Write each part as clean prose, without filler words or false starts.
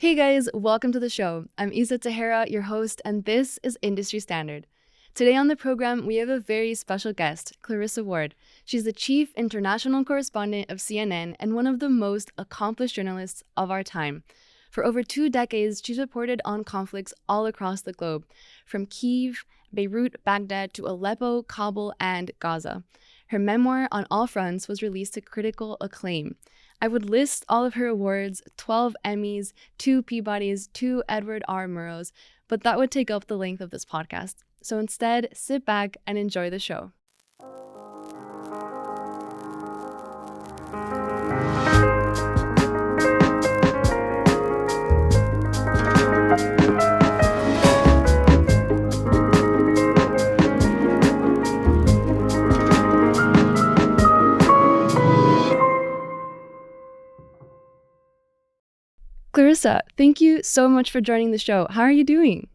Hey guys, welcome to the show. I'm Isa Tahera, your host, and this is Industry Standard. Today on the program, we have a very special guest, Clarissa Ward. She's the Chief International Correspondent of CNN and one of the most accomplished journalists of our time. For over 2 decades, she's reported on conflicts all across the globe, from Kyiv, Beirut, Baghdad, to Aleppo, Kabul, and Gaza. Her memoir, On All Fronts, was released to critical acclaim. I would list all of her awards, 12 Emmys, 2 Peabodys, 2 Edward R. Murrows, but that would take up the length of this podcast. So instead, sit back and enjoy the show. Clarissa, thank you so much for joining the show. How are you doing?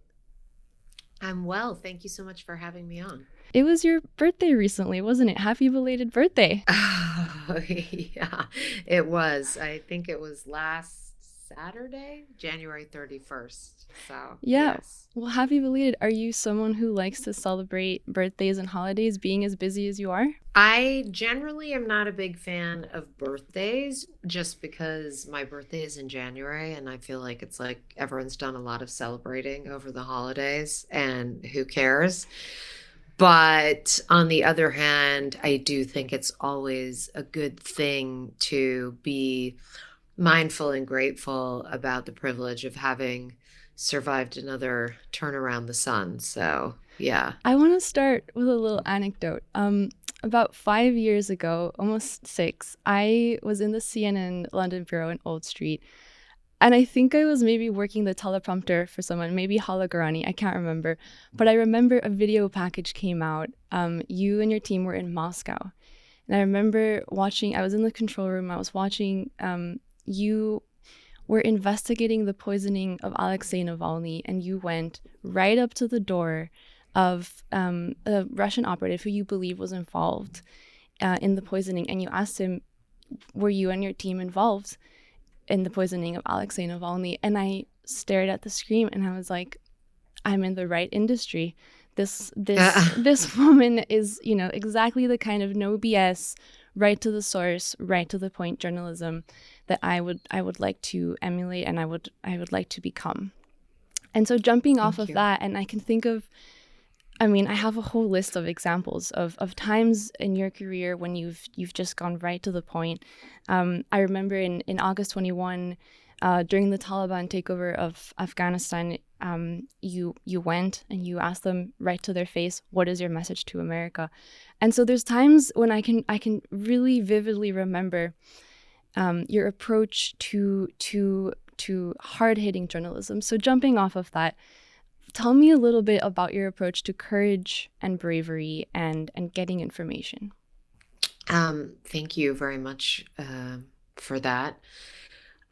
I'm well. Thank you so much for having me on. It was your birthday recently, wasn't it? Happy belated birthday. Oh, yeah, it was. I think it was last Saturday, January 31st. So, Yeah. yes. Well, happy belated. Are you someone who likes to celebrate birthdays and holidays, being as busy as you are? I generally am not a big fan of birthdays just because my birthday is in January and I feel like it's like everyone's done a lot of celebrating over the holidays and who cares? But on the other hand, I do think it's always a good thing to be mindful and grateful about the privilege of having survived another turn around the sun. So, yeah. I want to start with a little anecdote. About 5 years ago, almost 6, I was in the CNN London bureau in Old Street. And I think I was maybe working the teleprompter for someone, maybe Hala Garani, I can't remember. But I remember a video package came out. You and your team were in Moscow. And I remember watching, I was in the control room, I was watching, you were investigating the poisoning of Alexei Navalny, and you went right up to the door of a Russian operative who you believe was involved in the poisoning, and you asked him, were you and your team involved in the poisoning of Alexei Navalny? And I stared at the screen and I was like, I'm in the right industry. This woman is, exactly the kind of no BS, right to the source, right to the point journalism that I would like to emulate and I would like to become. And so jumping off of that, and I can think of, I have a whole list of examples of times in your career when you've just gone right to the point. I remember in August 21, during the Taliban takeover of Afghanistan, you went and you asked them right to their face, what is your message to America? And so there's times when I can really vividly remember your approach to hard-hitting journalism. So jumping off of that, tell me a little bit about your approach to courage and bravery and getting information. Thank you very much for that.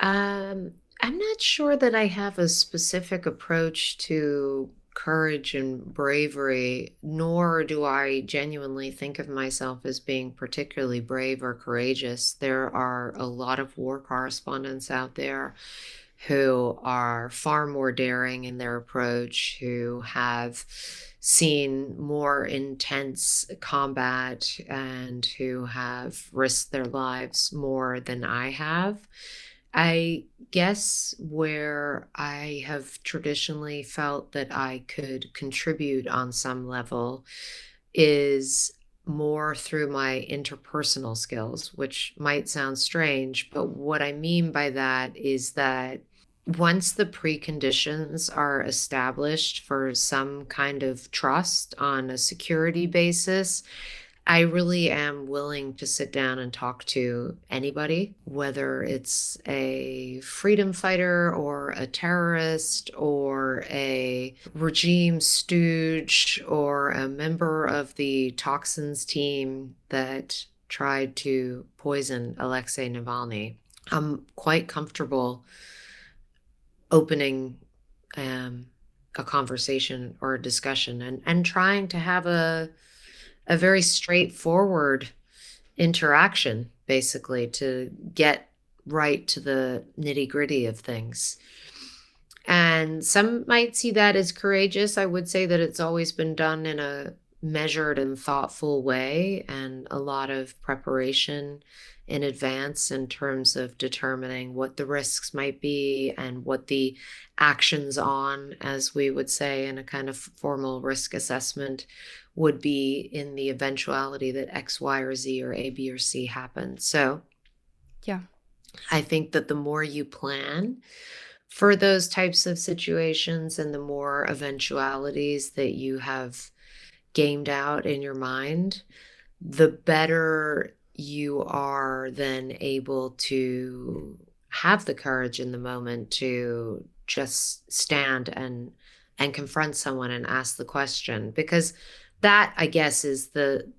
I'm not sure that I have a specific approach to courage and bravery, nor do I genuinely think of myself as being particularly brave or courageous. There are a lot of war correspondents out there who are far more daring in their approach, who have seen more intense combat and who have risked their lives more than I have. I guess where I have traditionally felt that I could contribute on some level is more through my interpersonal skills, which might sound strange, but what I mean by that is that once the preconditions are established for some kind of trust on a security basis, I really am willing to sit down and talk to anybody, whether it's a freedom fighter or a terrorist or a regime stooge or a member of the toxins team that tried to poison Alexei Navalny. I'm quite comfortable opening a conversation or a discussion and trying to have a very straightforward interaction, basically, to get right to the nitty-gritty of things. And some might see that as courageous. I would say that it's always been done in a measured and thoughtful way, and a lot of preparation in advance in terms of determining what the risks might be and what the actions on, as we would say in a kind of formal risk assessment, would be in the eventuality that X, Y, or Z, or A, B, or C happens. So Yeah. I think that the more you plan for those types of situations and the more eventualities that you have gamed out in your mind, the better you are then able to have the courage in the moment to just stand and confront someone and ask the question, because that, I guess, is the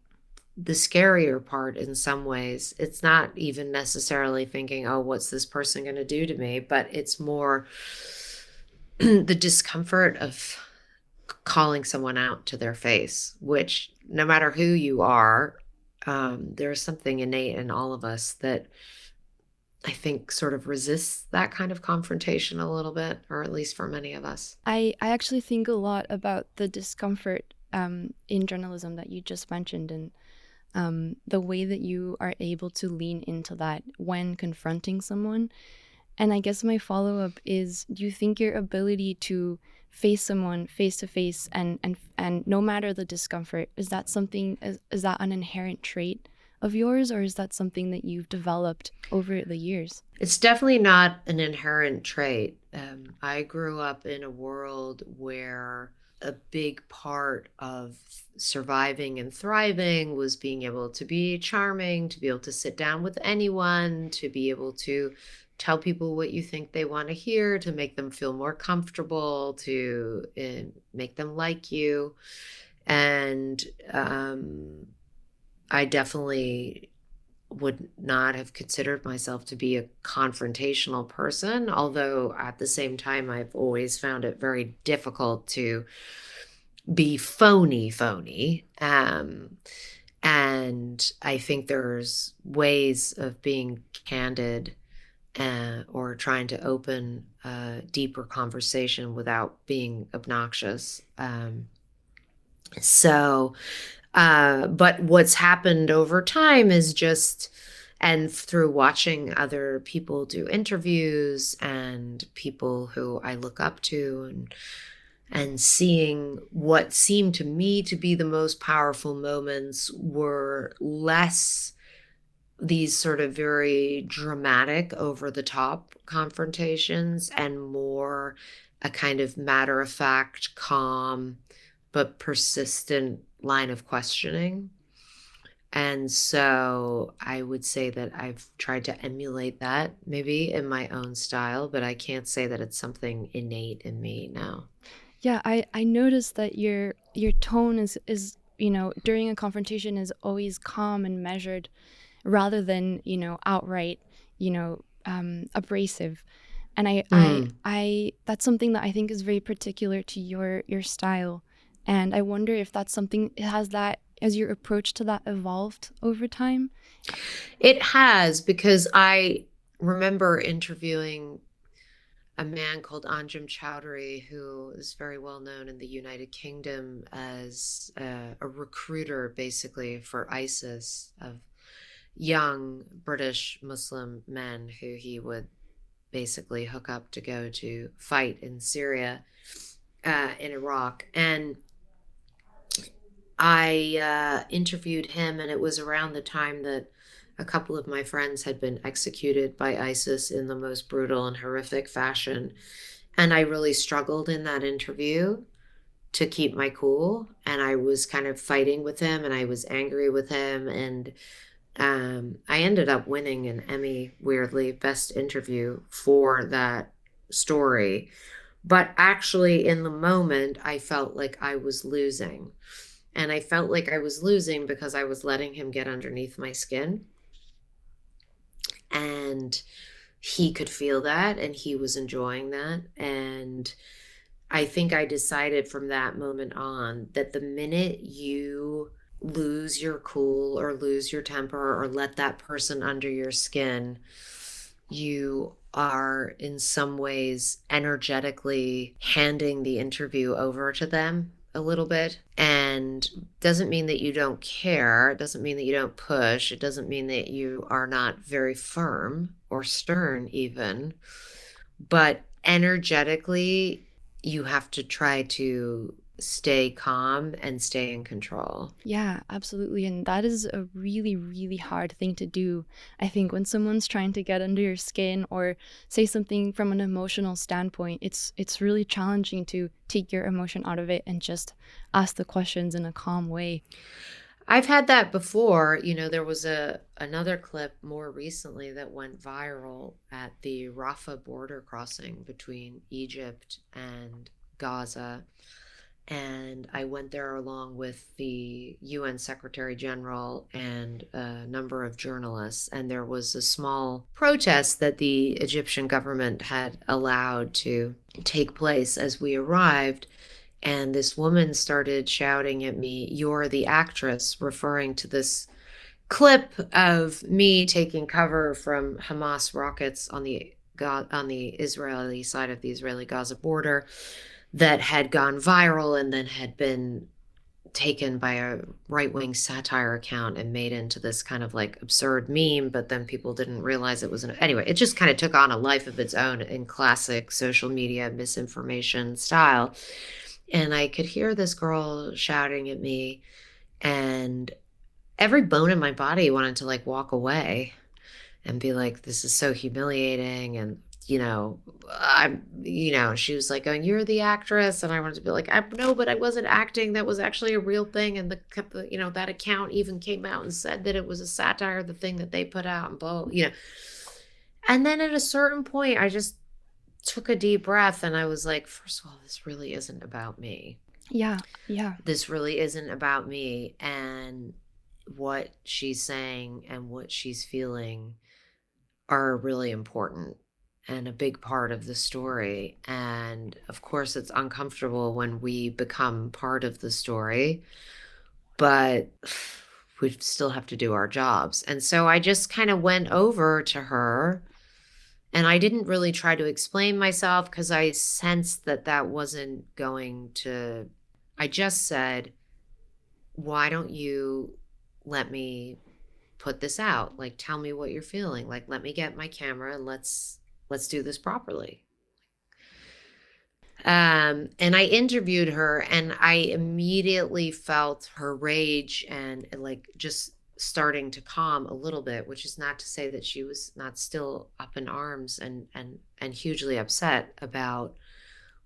scarier part in some ways. It's not even necessarily thinking, oh, what's this person going to do to me? But it's more the discomfort of calling someone out to their face, which no matter who you are, there's something innate in all of us that I think sort of resists that kind of confrontation a little bit, or at least for many of us. I actually think a lot about the discomfort in journalism that you just mentioned, and the way that you are able to lean into that when confronting someone. And I guess my follow-up is, do you think your ability to face someone face to face and no matter the discomfort, is that something, is that an inherent trait of yours, or is that something that you've developed over the years? It's definitely not an inherent trait. I grew up in a world where a big part of surviving and thriving was being able to be charming, to be able to sit down with anyone, to be able to tell people what you think they want to hear, to make them feel more comfortable, to make them like you. And I definitely would not have considered myself to be a confrontational person, although at the same time, I've always found it very difficult to be phony. And I think there's ways of being candid or trying to open a deeper conversation without being obnoxious. But what's happened over time is just, and through watching other people do interviews and people who I look up to, and seeing what seemed to me to be the most powerful moments were less these sort of very dramatic, over the top confrontations, and more a kind of matter of fact, calm, but persistent line of questioning. And so I would say that I've tried to emulate that maybe in my own style, but I can't say that it's something innate in me now. Yeah, I noticed that your tone is during a confrontation is always calm and measured, rather than outright abrasive. And I that's something that I think is very particular to your style. And I wonder if that's something, has that, as your approach to that evolved over time? It has, because I remember interviewing a man called Anjem Chowdhury, who is very well known in the United Kingdom as a recruiter, basically, for ISIS, of young British Muslim men who he would basically hook up to go to fight in Syria, in Iraq. And I interviewed him, and it was around the time that a couple of my friends had been executed by ISIS in the most brutal and horrific fashion. And I really struggled in that interview to keep my cool. And I was kind of fighting with him, and I was angry with him. And I ended up winning an Emmy, weirdly, Best Interview for that story. But actually, in the moment, I felt like I was losing. And I felt like I was losing because I was letting him get underneath my skin. And he could feel that, and he was enjoying that. And I think I decided from that moment on that the minute you lose your cool or lose your temper or let that person under your skin, you are in some ways energetically handing the interview over to them a little bit. And doesn't mean that you don't care. It doesn't mean that you don't push. It doesn't mean that you are not very firm or stern even. But energetically, you have to try to stay calm and stay in control. Yeah, absolutely. And that is a really, really hard thing to do. I think when someone's trying to get under your skin or say something from an emotional standpoint, it's really challenging to take your emotion out of it and just ask the questions in a calm way. I've had that before. There was another clip more recently that went viral at the Rafah border crossing between Egypt and Gaza. And I went there along with the UN Secretary General and a number of journalists. And there was a small protest that the Egyptian government had allowed to take place as we arrived. And this woman started shouting at me, "You're the actress," referring to this clip of me taking cover from Hamas rockets on the Israeli side of the Israeli-Gaza border that had gone viral and then had been taken by a right-wing satire account and made into this kind of like absurd meme, but then people didn't realize it was anyway, it just kind of took on a life of its own in classic social media misinformation style. And I could hear this girl shouting at me, and every bone in my body wanted to like walk away and be like, this is so humiliating. And she was like going, "You're the actress." And I wanted to be like, no, but I wasn't acting. That was actually a real thing. And that account even came out and said that it was a satire, the thing that they put out and blah. And then at a certain point, I just took a deep breath and I was like, first of all, this really isn't about me. Yeah. This really isn't about me. And what she's saying and what she's feeling are really important and a big part of the story. And of course, it's uncomfortable when we become part of the story, but we still have to do our jobs. And so I just kind of went over to her, and I didn't really try to explain myself because I sensed that wasn't going to. I just said, "Why don't you let me put this out? Like, tell me what you're feeling. Like, let me get my camera and let's do this properly." And I interviewed her, and I immediately felt her rage and like just starting to calm a little bit, which is not to say that she was not still up in arms and hugely upset about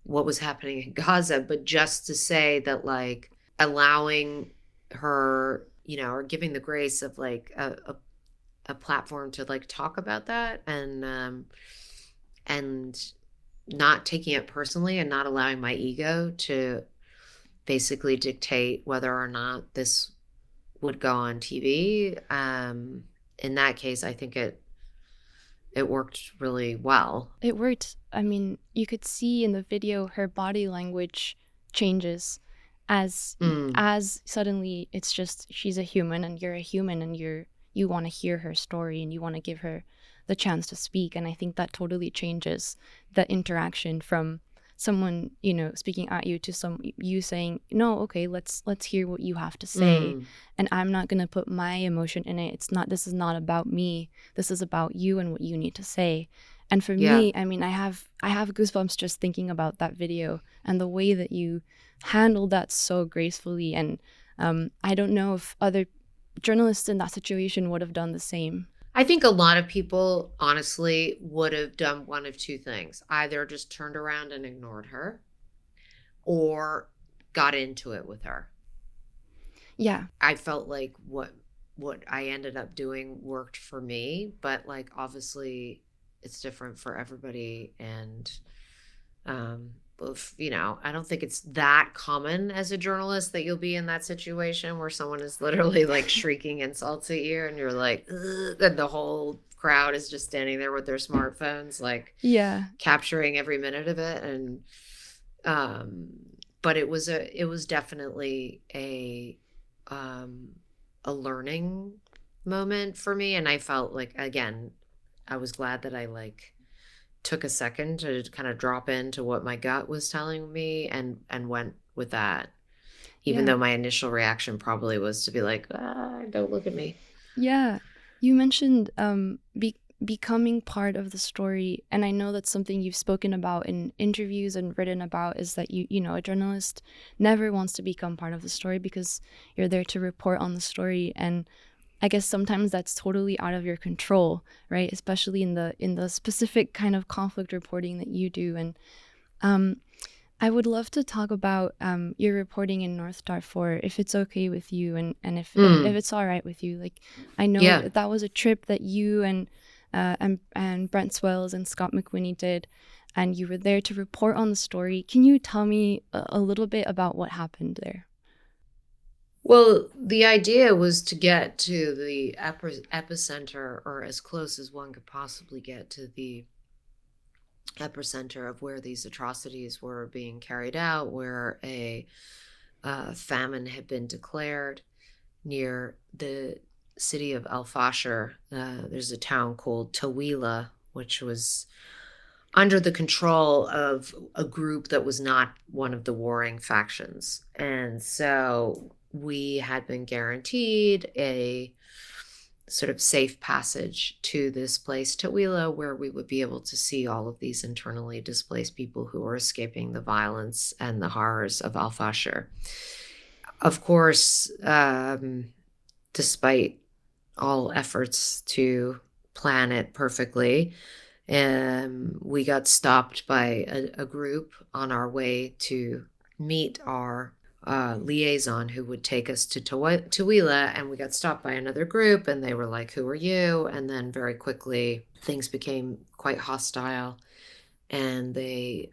what was happening in Gaza, but just to say that like allowing her, or giving the grace of like a platform to like talk about that, and not taking it personally and not allowing my ego to basically dictate whether or not this would go on TV. In that case, I think it worked really well. It worked. I mean, you could see in the video her body language changes as suddenly it's just she's a human and you're a human and you want to hear her story and you want to give her the chance to speak. And I think that totally changes the interaction from someone, speaking at you to you saying, "No, okay, let's hear what you have to say. And I'm not going to put my emotion in it. This is not about me. This is about you and what you need to say." And for me, I mean, I have goosebumps just thinking about that video and the way that you handled that so gracefully. And I don't know if other journalists in that situation would have done the same. I think a lot of people, honestly, would have done one of two things. Either just turned around and ignored her or got into it with her. Yeah. I felt like what I ended up doing worked for me, but like obviously it's different for everybody. And I don't think it's that common as a journalist that you'll be in that situation where someone is literally like shrieking insults at you and you're like, ugh, and the whole crowd is just standing there with their smartphones, like capturing every minute of it. And but it was definitely a learning moment for me. And I felt like, again, I was glad that I like took a second to kind of drop into what my gut was telling me and went with that. Even Yeah. though my initial reaction probably was to be like, don't look at me. Yeah. You mentioned becoming part of the story, and I know that's something you've spoken about in interviews and written about, is that you know, a journalist never wants to become part of the story because you're there to report on the story, and I guess sometimes that's totally out of your control, right? Especially in the specific kind of conflict reporting that you do. And um, I would love to talk about your reporting in North Darfur, if it's okay with you, and if Mm, it's all right with you. Like, I know yeah. that that was a trip that you and Brent Swells and Scott McWhinney did, and you were there to report on the story. Can you tell me a little bit about what happened there? Well, the idea was to get to the epicenter, or as close as one could possibly get to the epicenter of where these atrocities were being carried out, where a famine had been declared near the city of Al Fasher. There's a town called Tawila, which was under the control of a group that was not one of the warring factions. And so we had been guaranteed a sort of safe passage to this place, Tawila, where we would be able to see all of these internally displaced people who were escaping the violence and the horrors of Al Fasher. Of course, despite all efforts to plan it perfectly, we got stopped by a group on our way to meet our liaison who would take us to Tawila, and we got stopped by another group, and they were like, "Who are you?" And then very quickly things became quite hostile, and they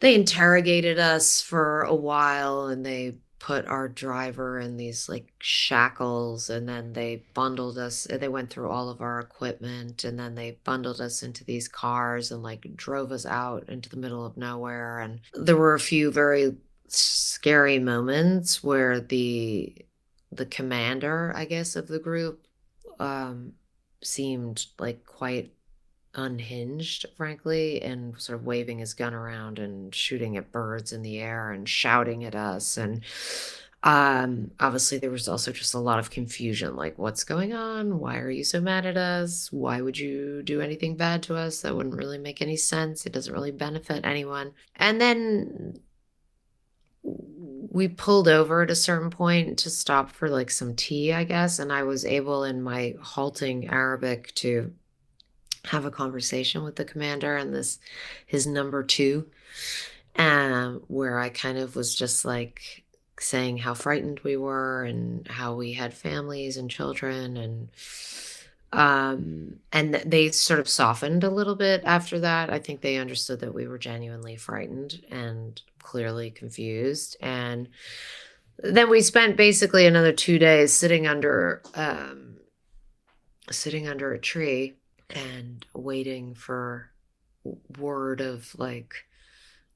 interrogated us for a while, and they put our driver in these like shackles, and then they bundled us. They went through all of our equipment, and then they bundled us into these cars and like drove us out into the middle of nowhere. And there were a few very scary moments where the commander, I guess, of the group seemed like quite unhinged, frankly, and sort of waving his gun around and shooting at birds in the air and shouting at us. And obviously there was also just a lot of confusion, like, what's going on? Why are you so mad at us? Why would you do anything bad to us? That wouldn't really make any sense. It doesn't really benefit anyone. And then we pulled over at a certain point to stop for like some tea, I guess, and I was able in my halting Arabic to have a conversation with the commander and his number two, where I kind of was just like saying how frightened we were and how we had families and children, and they sort of softened a little bit after that. I think they understood that we were genuinely frightened and clearly confused. And then we spent basically another 2 days sitting under a tree and waiting for word of like,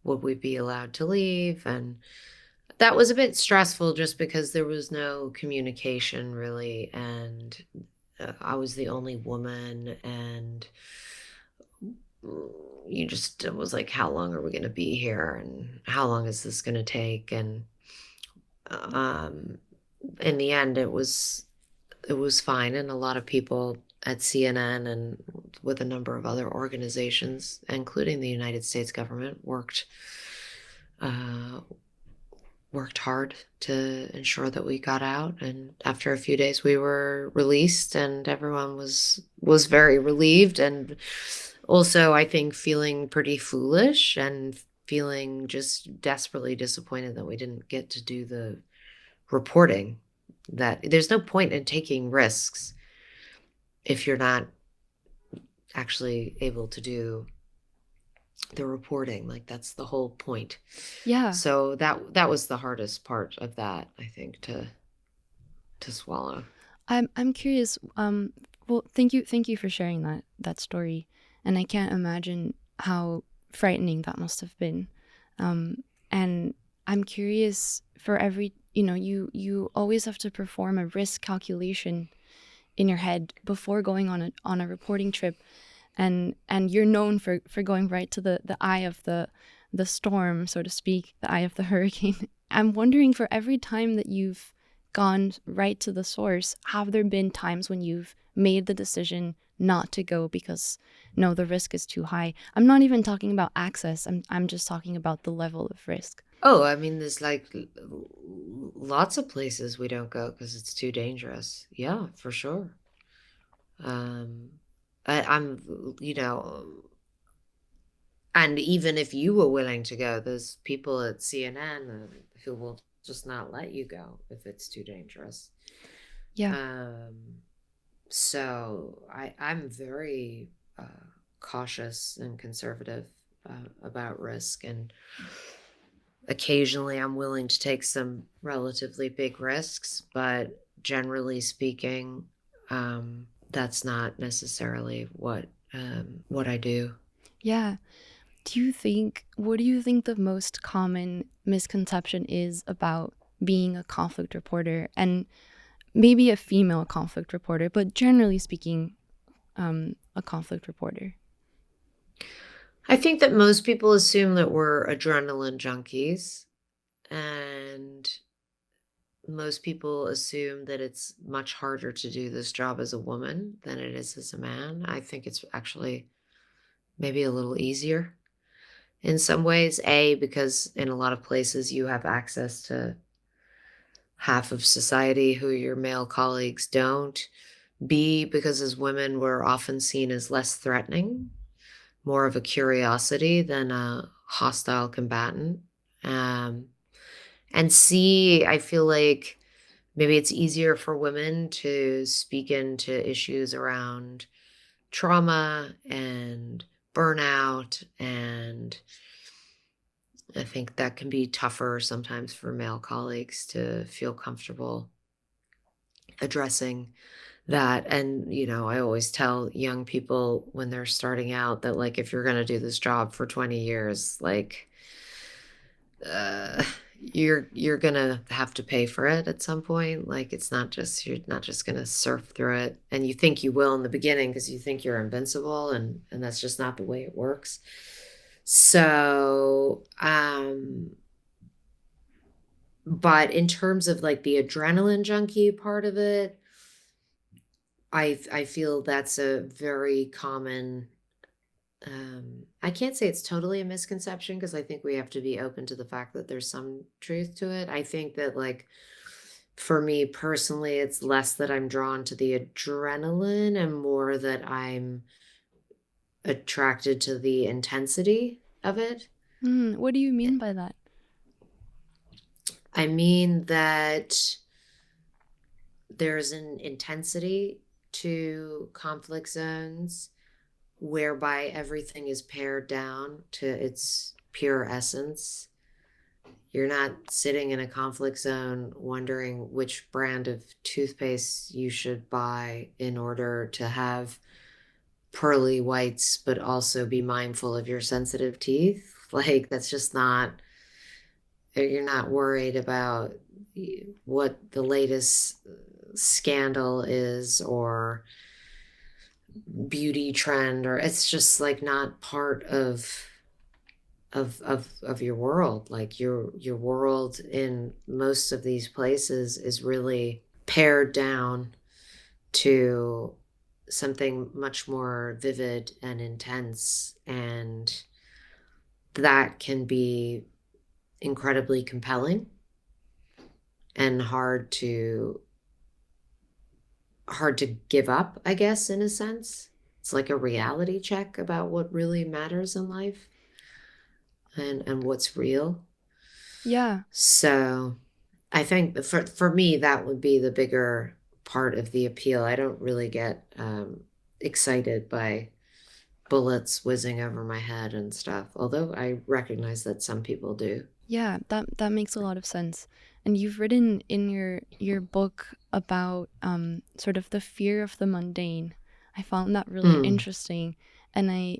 would we be allowed to leave? And that was a bit stressful just because there was no communication really. And I was the only woman, and you just, it was like, how long are we going to be here? And how long is this going to take? And um, in the end, it was fine. And a lot of people at CNN and with a number of other organizations, including the United States government, worked hard to ensure that we got out. And after a few days, we were released, and everyone was very relieved, and also, I think, feeling pretty foolish and feeling just desperately disappointed that we didn't get to do the reporting. That there's no point in taking risks if you're not actually able to do the reporting. Like, that's the whole point. Yeah. So that was the hardest part of that, I think, to swallow. I'm curious. Well, thank you for sharing that story, and I can't imagine how frightening that must have been. And I'm curious, for every, you know, you always have to perform a risk calculation in your head before going on a reporting trip, and you're known for going right to the eye of the storm, so to speak, the eye of the hurricane. I'm wondering, for every time that you've gone right to the source, have there been times when you've made the decision not to go because no, the risk is too high? I'm not even talking about access. I'm just talking about the level of risk. Oh, I mean, there's like lots of places we don't go because it's too dangerous. Yeah, for sure. I'm, and even if you were willing to go, there's people at CNN who will just not let you go if it's too dangerous. Yeah. So I'm very cautious and conservative about risk, and occasionally I'm willing to take some relatively big risks, but generally speaking, that's not necessarily what I do. Yeah. What do you think the most common misconception is about being a conflict reporter, and maybe a female conflict reporter, but generally speaking, a conflict reporter? I think that most people assume that we're adrenaline junkies, and most people assume that it's much harder to do this job as a woman than it is as a man. I think it's actually maybe a little easier in some ways. A, because in a lot of places you have access to half of society who your male colleagues don't. B, because as women, we're often seen as less threatening, more of a curiosity than a hostile combatant. And C, I feel like maybe it's easier for women to speak into issues around trauma and burnout, and I think that can be tougher sometimes for male colleagues to feel comfortable addressing that. And, I always tell young people when they're starting out that, like, if you're going to do this job for 20 years, like, you're going to have to pay for it at some point. Like, you're not just going to surf through it. And you think you will in the beginning because you think you're invincible, and that's just not the way it works. So, but in terms of like the adrenaline junkie part of it, I feel that's a very common, I can't say it's totally a misconception because I think we have to be open to the fact that there's some truth to it. I think that, like, for me personally, it's less that I'm drawn to the adrenaline and more that I'm attracted to the intensity of it. What do you mean by that? I mean that there's an intensity to conflict zones whereby everything is pared down to its pure essence. You're not sitting in a conflict zone wondering which brand of toothpaste you should buy in order to have pearly whites, but also be mindful of your sensitive teeth. Like, that's just not, you're not worried about what the latest scandal is or beauty trend, or it's just like not part of your world. Like, your world in most of these places is really pared down to something much more vivid and intense, and that can be incredibly compelling and hard to give up, I guess, in a sense. It's like a reality check about what really matters in life and what's real. Yeah. So I think for me, that would be the bigger part of the appeal. I don't really get excited by bullets whizzing over my head and stuff, although I recognize that some people do. Yeah, that makes a lot of sense. And you've written in your book about sort of the fear of the mundane. I found that really interesting, and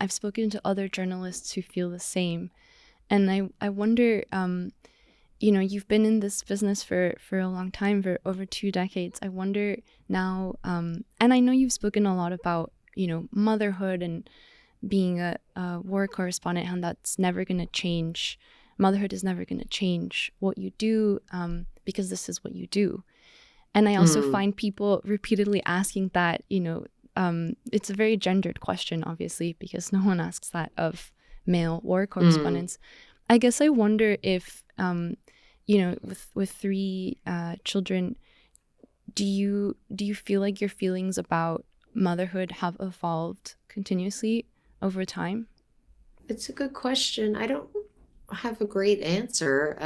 I've spoken to other journalists who feel the same. And I wonder, you've been in this business for a long time, for over 2 decades. I wonder now, and I know you've spoken a lot about, motherhood and being a war correspondent, and that's never going to change. Motherhood is never going to change what you do, because this is what you do. And I also find people repeatedly asking that, it's a very gendered question, obviously, because no one asks that of male war correspondents. I guess I wonder if, with three children, do you feel like your feelings about motherhood have evolved continuously over time? It's a good question. I don't have a great answer.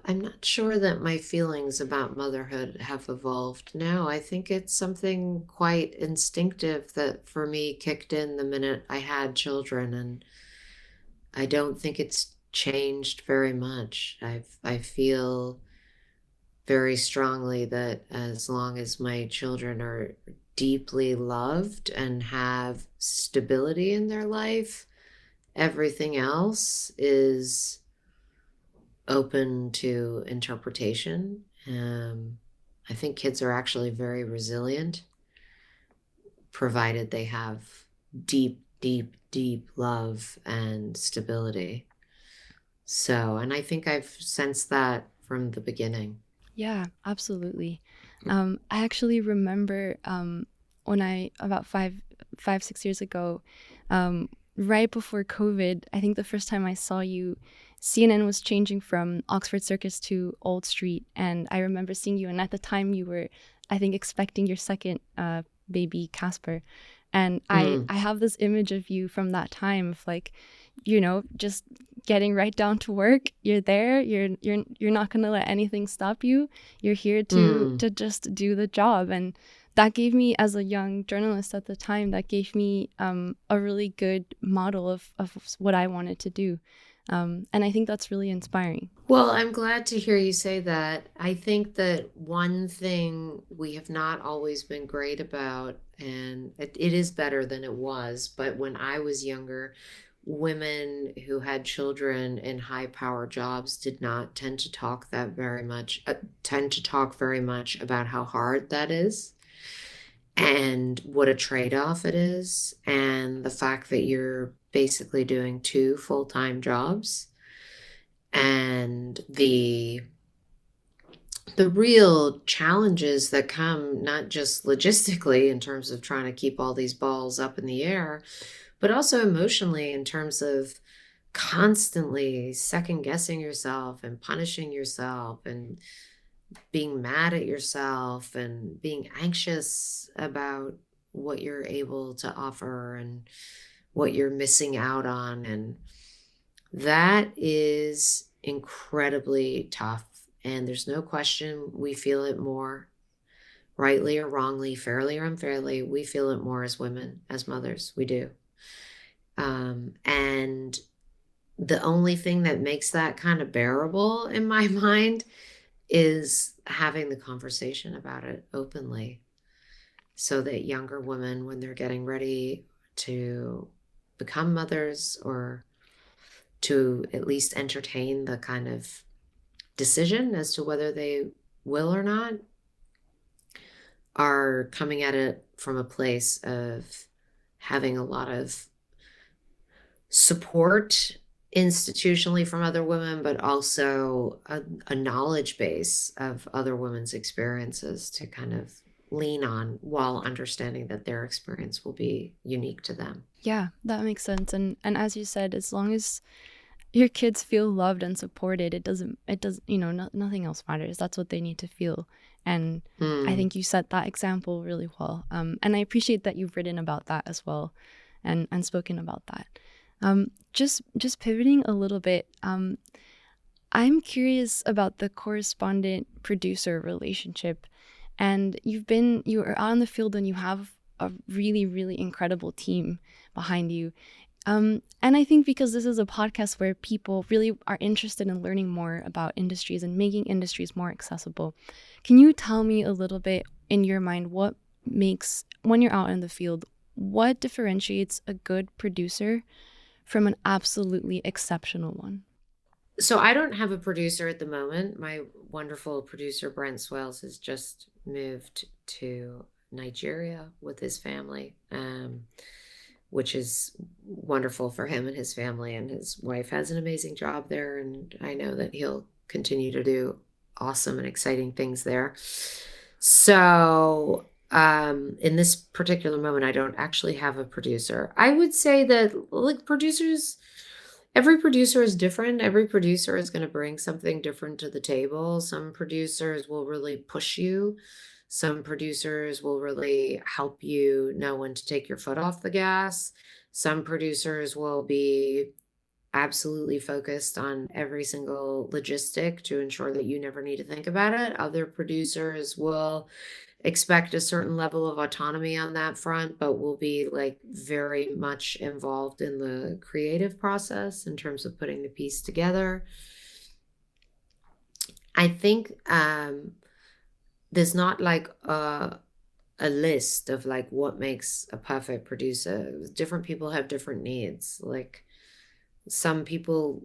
I'm not sure that my feelings about motherhood have evolved. No, I think it's something quite instinctive that for me kicked in the minute I had children, and I don't think it's changed very much. I feel very strongly that as long as my children are deeply loved and have stability in their life, everything else is open to interpretation. I think kids are actually very resilient, provided they have deep, deep, deep love and stability. So, and I think I've sensed that from the beginning. Yeah, absolutely. I actually remember when about 6 years ago, right before COVID, I think the first time I saw you, CNN was changing from Oxford Circus to Old Street. And I remember seeing you. And at the time you were, I think, expecting your second baby, Casper. And I have this image of you from that time of like, just getting right down to work. You're there. You're not going to let anything stop you. You're here to just do the job. And that gave me, as a young journalist at the time, that gave me a really good model of what I wanted to do. And I think that's really inspiring. Well, I'm glad to hear you say that. I think that one thing we have not always been great about, and it is better than it was, but when I was younger, women who had children in high power jobs did not tend to talk very much about how hard that is and what a trade-off it is, and the fact that you're basically doing two full-time jobs, and the real challenges that come not just logistically in terms of trying to keep all these balls up in the air, but also emotionally in terms of constantly second guessing yourself and punishing yourself and being mad at yourself and being anxious about what you're able to offer and what you're missing out on. And that is incredibly tough. And there's no question we feel it more, rightly or wrongly, fairly or unfairly. We feel it more as women, as mothers. We do. And the only thing that makes that kind of bearable in my mind is having the conversation about it openly, so that younger women, when they're getting ready to become mothers or to at least entertain the kind of decision as to whether they will or not, are coming at it from a place of having a lot of support institutionally from other women, but also a knowledge base of other women's experiences to kind of lean on, while understanding that their experience will be unique to them. Yeah, that makes sense. And as you said, as long as your kids feel loved and supported, it doesn't, nothing else matters. That's what they need to feel. And I think you set that example really well. And I appreciate that you've written about that as well and spoken about that. Just pivoting a little bit, I'm curious about the correspondent-producer relationship. And you are on the field and you have a really, really incredible team behind you. And I think because this is a podcast where people really are interested in learning more about industries and making industries more accessible, can you tell me a little bit, in your mind, what makes, when you're out in the field, what differentiates a good producer from an absolutely exceptional one? So I don't have a producer at the moment. My wonderful producer, Brent Swells, has just moved to Nigeria with his family, which is wonderful for him and his family. And his wife has an amazing job there. And I know that he'll continue to do awesome and exciting things there. So, in this particular moment, I don't actually have a producer. I would say that, like, producers, every producer is different. Every producer is going to bring something different to the table. Some producers will really push you. Some producers will really help you know when to take your foot off the gas. Some producers will be absolutely focused on every single logistic to ensure that you never need to think about it. Other producers will expect a certain level of autonomy on that front, but will be like very much involved in the creative process in terms of putting the piece together. I think there's not like a list of like what makes a perfect producer. Different people have different needs. Like, some people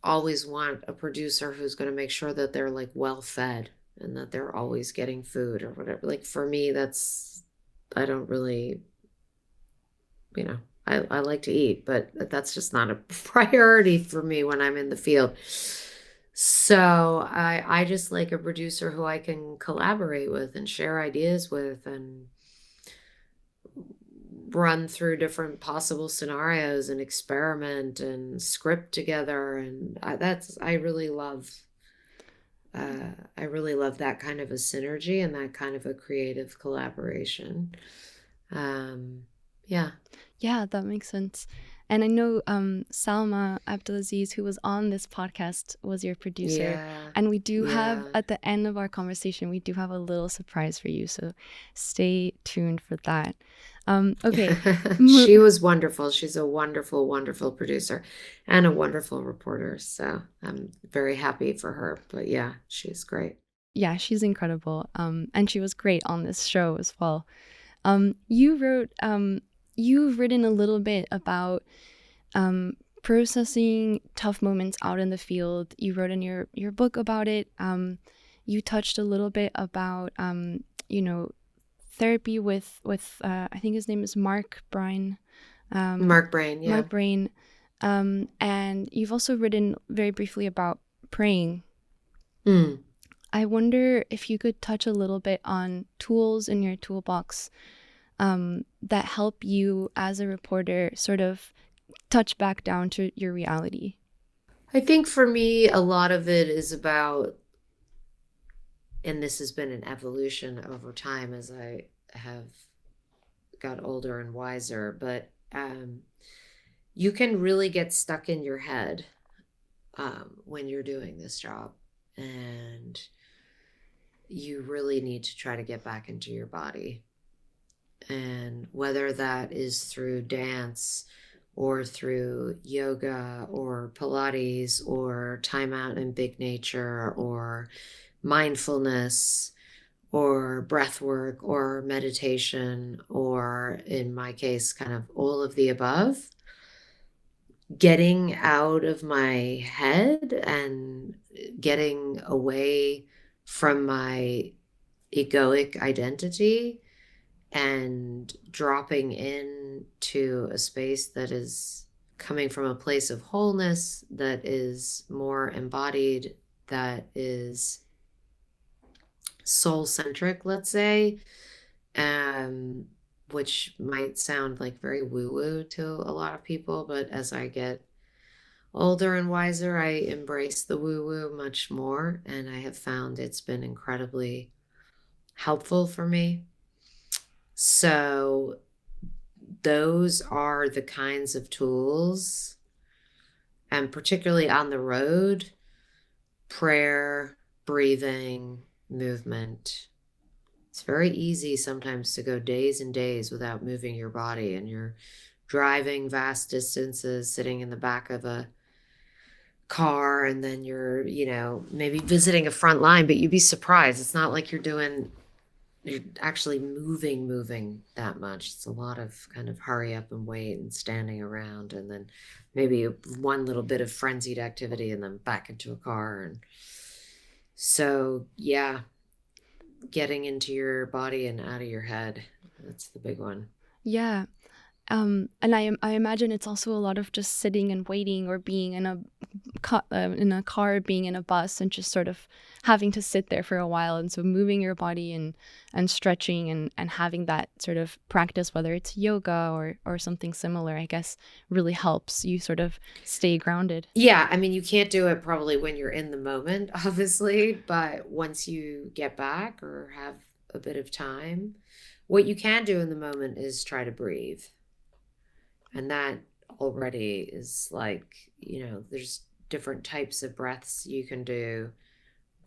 always want a producer who's going to make sure that they're like well fed and that they're always getting food or whatever. Like, for me, I don't really, I like to eat, but that's just not a priority for me when I'm in the field. So I just like a producer who I can collaborate with and share ideas with and run through different possible scenarios and experiment and script together. And I really love that kind of a synergy and that kind of a creative collaboration. Yeah. Yeah, that makes sense. And I know Salma Abdulaziz, who was on this podcast, was your producer. Yeah. And we do have, Yeah. at the end of our conversation, we do have a little surprise for you. So stay tuned for that. Okay. She was wonderful. She's a wonderful, wonderful producer and a wonderful reporter. So I'm very happy for her. But yeah, she's great. Yeah, she's incredible. And she was great on this show as well. You've written a little bit about processing tough moments out in the field. You wrote in your book about it. You touched a little bit about therapy with I think his name is Mark Brine. Mark Brain, yeah. Mark Brain. And you've also written very briefly about praying. I wonder if you could touch a little bit on tools in your toolbox that help you as a reporter sort of touch back down to your reality. I think for me, a lot of it is about, and this has been an evolution over time as I have got older and wiser, but you can really get stuck in your head when you're doing this job. And you really need to try to get back into your body. And whether that is through dance or through yoga or Pilates or time out in big nature or mindfulness or breath work or meditation, or in my case, kind of all of the above, getting out of my head and getting away from my egoic identity and dropping into a space that is coming from a place of wholeness, that is more embodied, that is soul-centric, let's say, which might sound like very woo-woo to a lot of people, but as I get older and wiser, I embrace the woo-woo much more, and I have found it's been incredibly helpful for me. So those are the kinds of tools, and particularly on the road, prayer, breathing, movement. It's very easy sometimes to go days and days without moving your body, and you're driving vast distances, sitting in the back of a car, and then you're, maybe visiting a front line, but you'd be surprised. It's not like you're doing you're actually moving that much. It's a lot of kind of hurry up and wait and standing around, and then maybe one little bit of frenzied activity and then back into a car. And so, yeah, getting into your body and out of your head. That's the big one. Yeah. And I imagine it's also a lot of just sitting and waiting, or being in a car, being in a bus, and just sort of having to sit there for a while. And so moving your body and stretching and having that sort of practice, whether it's yoga or something similar, I guess really helps you sort of stay grounded. Yeah, I mean, you can't do it probably when you're in the moment, obviously, but once you get back or have a bit of time, what you can do in the moment is try to breathe. And that already is like, there's different types of breaths you can do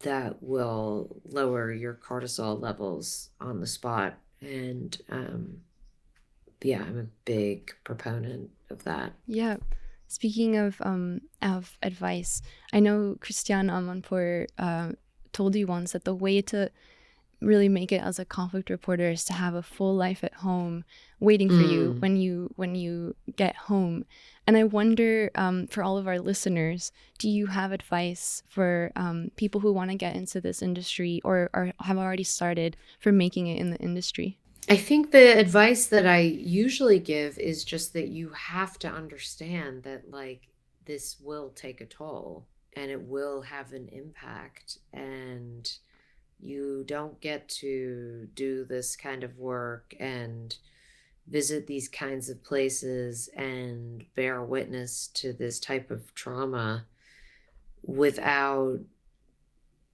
that will lower your cortisol levels on the spot. And yeah, I'm a big proponent of that. Yeah. Speaking of advice, I know Christiane Amanpour told you once that the way to really make it as a conflict reporter is to have a full life at home waiting for you when you get home. And I wonder, for all of our listeners, do you have advice for people who want to get into this industry, or have already started, for making it in the industry? I think the advice that I usually give is just that you have to understand that, like, this will take a toll and it will have an impact, and you don't get to do this kind of work and visit these kinds of places and bear witness to this type of trauma without,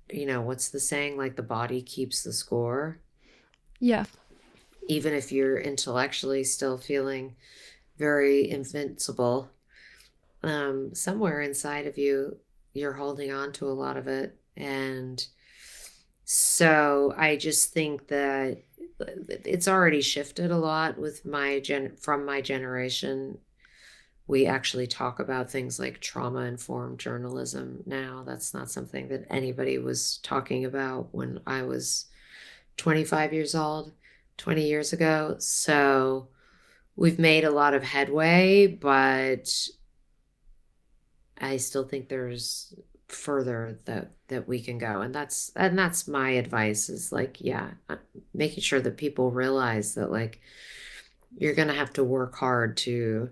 what's the saying? Like, the body keeps the score. Yeah. Even if you're intellectually still feeling very invincible, somewhere inside of you, you're holding on to a lot of it. And so I just think that it's already shifted a lot with from my generation. We actually talk about things like trauma-informed journalism now. That's not something that anybody was talking about when I was 25 years old, 20 years ago. So we've made a lot of headway, but I still think there's further that we can go. And that's my advice, is like, yeah, making sure that people realize that, like, you're going to have to work hard to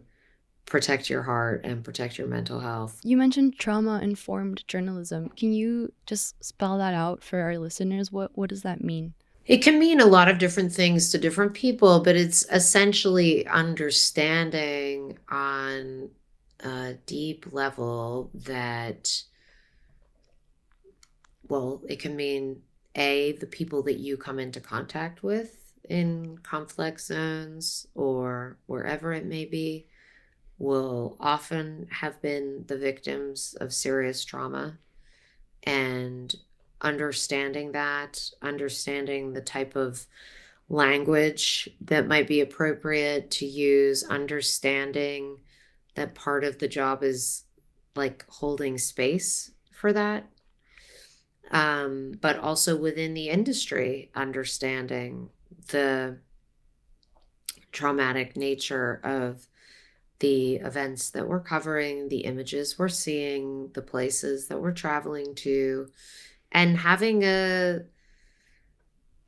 protect your heart and protect your mental health. You mentioned trauma-informed journalism. Can you just spell that out for our listeners? What does that mean? It can mean a lot of different things to different people, but it's essentially understanding on a deep level that, well, it can mean the people that you come into contact with in conflict zones or wherever it may be will often have been the victims of serious trauma, and understanding the type of language that might be appropriate to use, understanding that part of the job is like holding space for that. But also within the industry, understanding the traumatic nature of the events that we're covering, the images we're seeing, the places that we're traveling to, and having a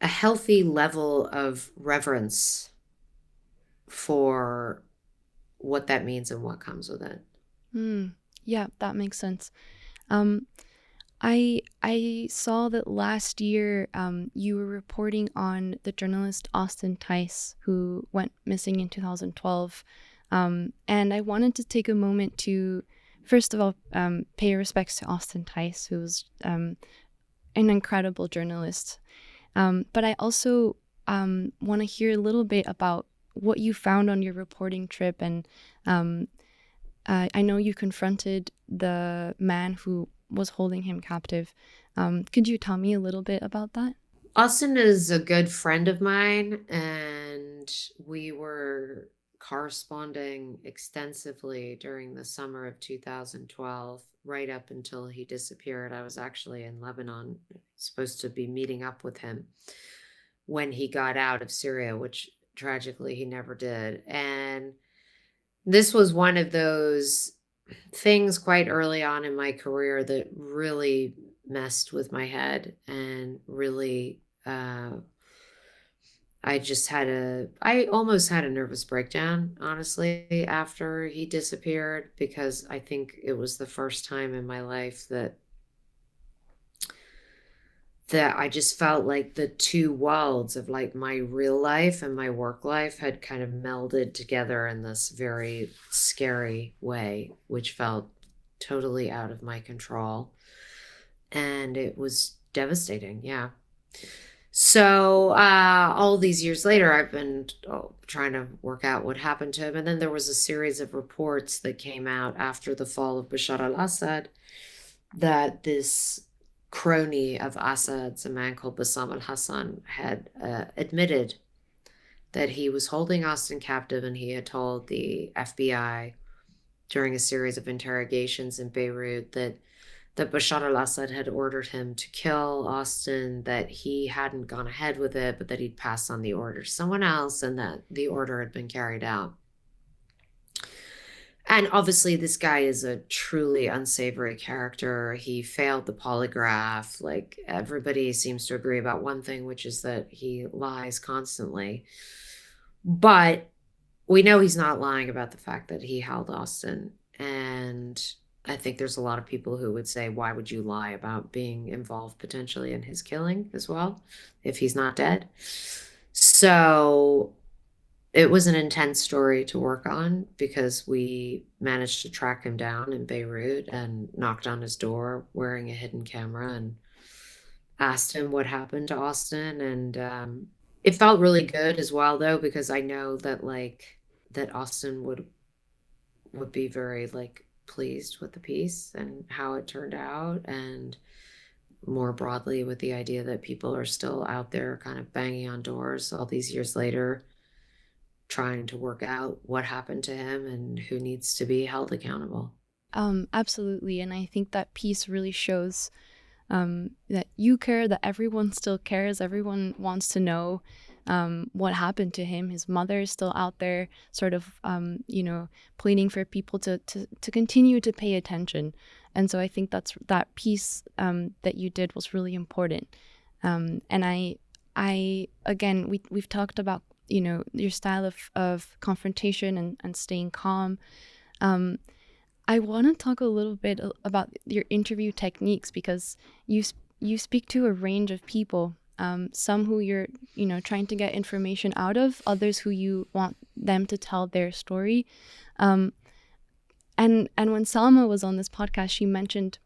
healthy level of reverence for what that means and what comes with it. Yeah, that makes sense. I saw that last year you were reporting on the journalist Austin Tice, who went missing in 2012. And I wanted to take a moment to, first of all, pay respects to Austin Tice, who was an incredible journalist. But I also want to hear a little bit about what you found on your reporting trip. And I know you confronted the man who was holding him captive. Could you tell me a little bit about that? Austin is a good friend of mine, and we were corresponding extensively during the summer of 2012, right up until he disappeared. I was actually in Lebanon, supposed to be meeting up with him. when he got out of Syria, which tragically he never did. And this was one of those things quite early on in my career that really messed with my head and really I almost had a nervous breakdown, honestly, after he disappeared, because I think it was the first time in my life that I just felt like the two worlds of like my real life and my work life had kind of melded together in this very scary way, which felt totally out of my control. And it was devastating. Yeah. So all these years later, I've been trying to work out what happened to him. And then there was a series of reports that came out after the fall of Bashar al-Assad that this crony of Assad's, a man called Bassam al-Hassan, had admitted that he was holding Austin captive, and he had told the FBI during a series of interrogations in Beirut that Bashar al-Assad had ordered him to kill Austin, that he hadn't gone ahead with it, but that he'd passed on the order to someone else, and that the order had been carried out. And obviously, this guy is a truly unsavory character. He failed the polygraph. Like, everybody seems to agree about one thing, which is that he lies constantly. But we know he's not lying about the fact that he held Austin. And I think there's a lot of people who would say, why would you lie about being involved potentially in his killing as well, if he's not dead? So it was an intense story to work on, because we managed to track him down in Beirut and knocked on his door wearing a hidden camera and asked him what happened to Austin. And it felt really good as well, though, because I know that that Austin would be very pleased with the piece and how it turned out, and more broadly with the idea that people are still out there kind of banging on doors all these years later, trying to work out what happened to him and who needs to be held accountable. Absolutely. And I think that piece really shows that you care, that everyone still cares. Everyone wants to know what happened to him. His mother is still out there sort of, pleading for people to continue to pay attention. And so I think that piece that you did was really important. And I again, we've talked about, your style of confrontation and staying calm. I want to talk a little bit about your interview techniques, because you speak to a range of people, some who you're trying to get information out of, others who you want them to tell their story. And when Salma was on this podcast, she mentioned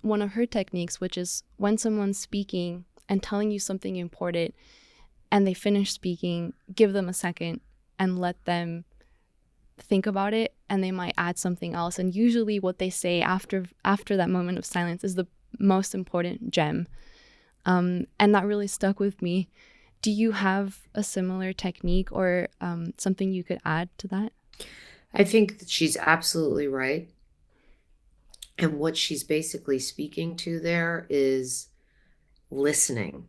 one of her techniques, which is when someone's speaking and telling you something important and they finish speaking, give them a second and let them think about it, and they might add something else. And usually what they say after that moment of silence is the most important gem. And that really stuck with me. Do you have a similar technique or something you could add to that? I think that she's absolutely right. And what she's basically speaking to there is listening.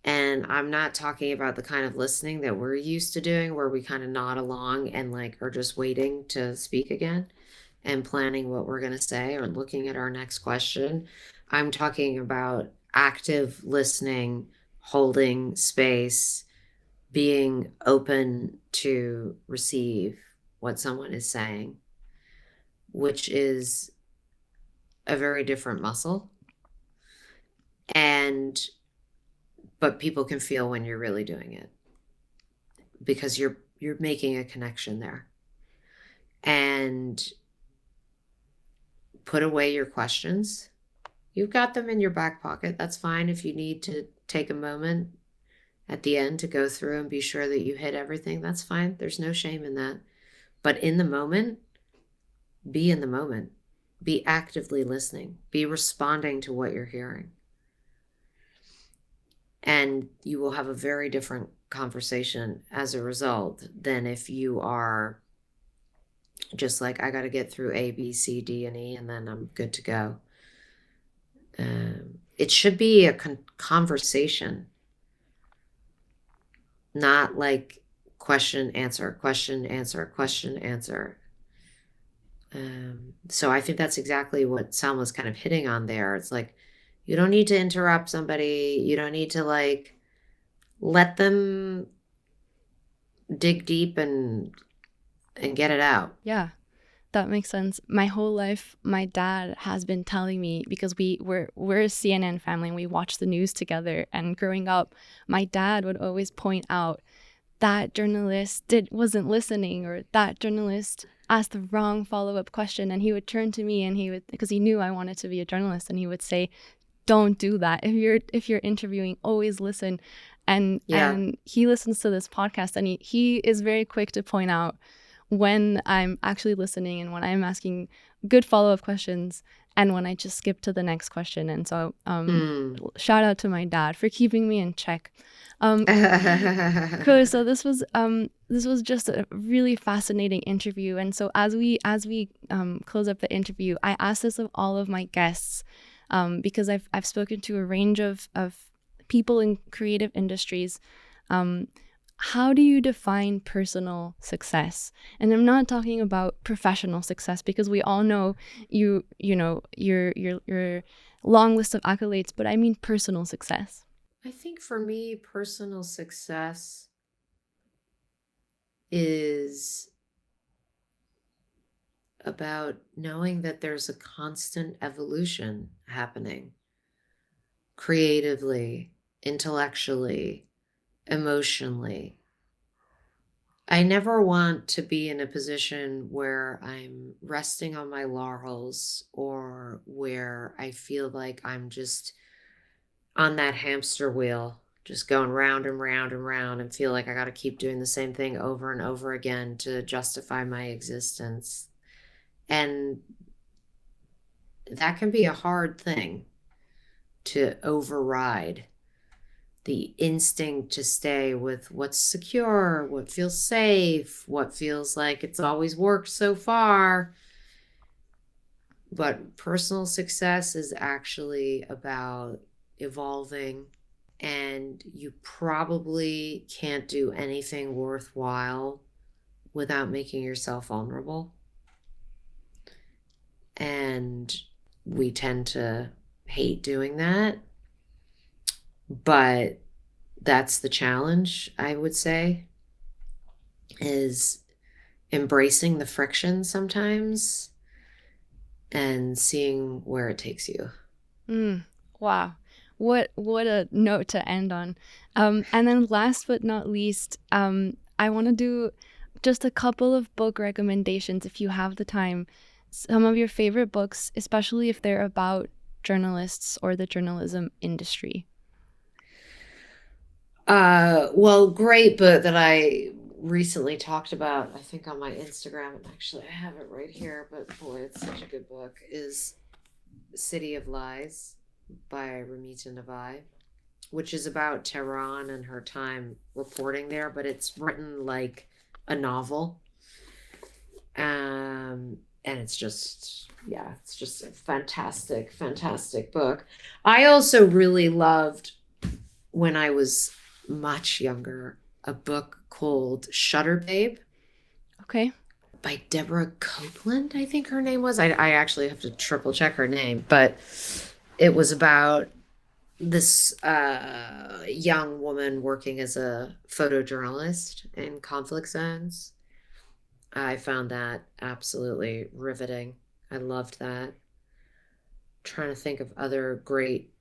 And I'm not talking about the kind of listening that we're used to doing, where we kind of nod along and are just waiting to speak again and planning what we're going to say or looking at our next question. I'm talking about active listening, holding space, being open to receive what someone is saying, which is a very different muscle. But people can feel when you're really doing it, because you're making a connection there. And put away your questions. You've got them in your back pocket. That's fine if you need to take a moment at the end to go through and be sure that you hit everything. That's fine. There's no shame in that. But in the moment, be in the moment. Be actively listening. Be responding to what you're hearing. And you will have a very different conversation as a result than if you are just I got to get through A, B, C, D, and E, and then I'm good to go. It should be a conversation. not like question, answer, question, answer, question, answer. So I think that's exactly what Salma's kind of hitting on there. It's like, you don't need to interrupt somebody. You don't need to like let them dig deep and get it out. Yeah, that makes sense. My whole life, my dad has been telling me, because we're a CNN family and we watch the news together. And growing up, my dad would always point out that journalist wasn't listening, or that journalist asked the wrong follow-up question. And he would turn to me and he would, because he knew I wanted to be a journalist, and he would say, don't do that. If you're interviewing, always listen. And he listens to this podcast, and he is very quick to point out when I'm actually listening and when I'm asking good follow-up questions and when I just skip to the next question. And so shout out to my dad for keeping me in check. Clarissa, this was just a really fascinating interview. And so as we close up the interview, I asked this of all of my guests, because I've spoken to a range of people in creative industries. How do you define personal success? And I'm not talking about professional success, because we all know you know your long list of accolades, but I mean personal success. I think for me, personal success is about knowing that there's a constant evolution happening creatively, intellectually, emotionally. I never want to be in a position where I'm resting on my laurels, or where I feel like I'm just on that hamster wheel, just going round and round and round, and feel like I got to keep doing the same thing over and over again to justify my existence. And that can be a hard thing to override. The instinct to stay with what's secure, what feels safe, what feels like it's always worked so far. But personal success is actually about evolving, and you probably can't do anything worthwhile without making yourself vulnerable. And we tend to hate doing that. But that's the challenge, I would say, is embracing the friction sometimes and seeing where it takes you. Wow. What a note to end on. And then last but not least, I want to do just a couple of book recommendations if you have the time. Some of your favorite books, especially if they're about journalists or the journalism industry. Well, great book that I recently talked about, I think on my Instagram, and actually I have it right here, but boy, it's such a good book, is City of Lies by Ramita Navai, which is about Tehran and her time reporting there, but it's written like a novel. And it's just a fantastic, fantastic book. I also really loved, when I was much younger, a book called Shutter Babe. Okay. By Deborah Copeland, I think her name was. I actually have to triple check her name, but it was about this young woman working as a photojournalist in conflict zones. I found that absolutely riveting. I loved that. Trying to think of other great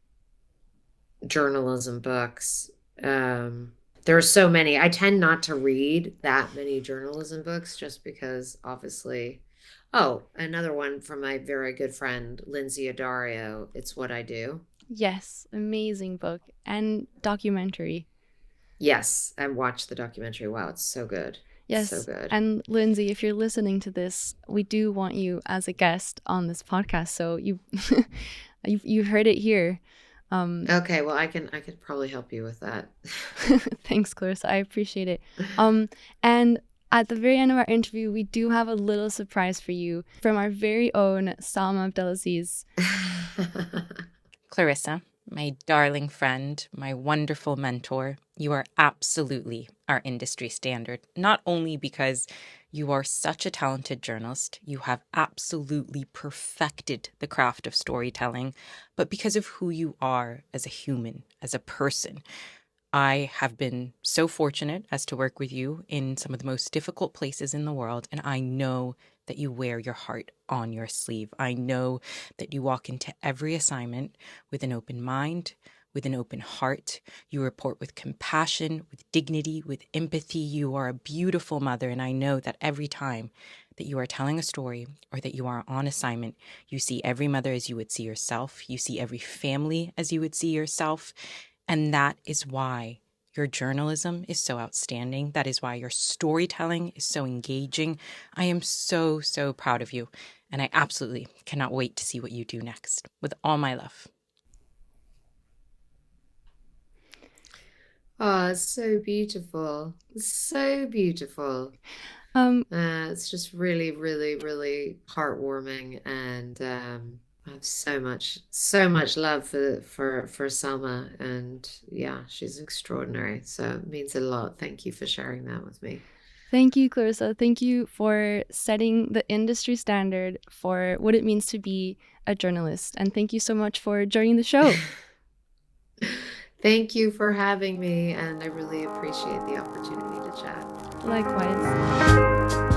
journalism books. There are so many. I tend not to read that many journalism books just because, obviously. Oh, another one from my very good friend, Lindsay Addario, It's What I Do. Yes, amazing book and documentary. Yes, I watched the documentary. Wow, it's so good. Yes, so good. And Lindsay, if you're listening to this, we do want you as a guest on this podcast. So you've heard it here. Okay, well, I could probably help you with that. Thanks, Clarissa. I appreciate it. And at the very end of our interview, we do have a little surprise for you from our very own Salma Abdelaziz. Clarissa, my darling friend, my wonderful mentor, You are absolutely our industry standard, not only because you are such a talented journalist, you have absolutely perfected the craft of storytelling, but because of who you are as a human, as a person. I have been so fortunate as to work with you in some of the most difficult places in the world, and I know that you wear your heart on your sleeve. I know that you walk into every assignment with an open mind, with an open heart. You report with compassion, with dignity, with empathy. You are a beautiful mother, and I know that every time that you are telling a story or that you are on assignment, you see every mother as you would see yourself. You see every family as you would see yourself. And that is why your journalism is so outstanding. That is why your storytelling is so engaging. I am so, so proud of you. And I absolutely cannot wait to see what you do next. With all my love. Oh, it's so beautiful. It's so beautiful. Um, It's just really, really, really heartwarming, and I have so much love for Selma, and yeah, she's extraordinary. So it means a lot. Thank you for sharing that with me. Thank you, Clarissa. Thank you for setting the industry standard for what it means to be a journalist. And thank you so much for joining the show. Thank you for having me, and I really appreciate the opportunity to chat. Likewise.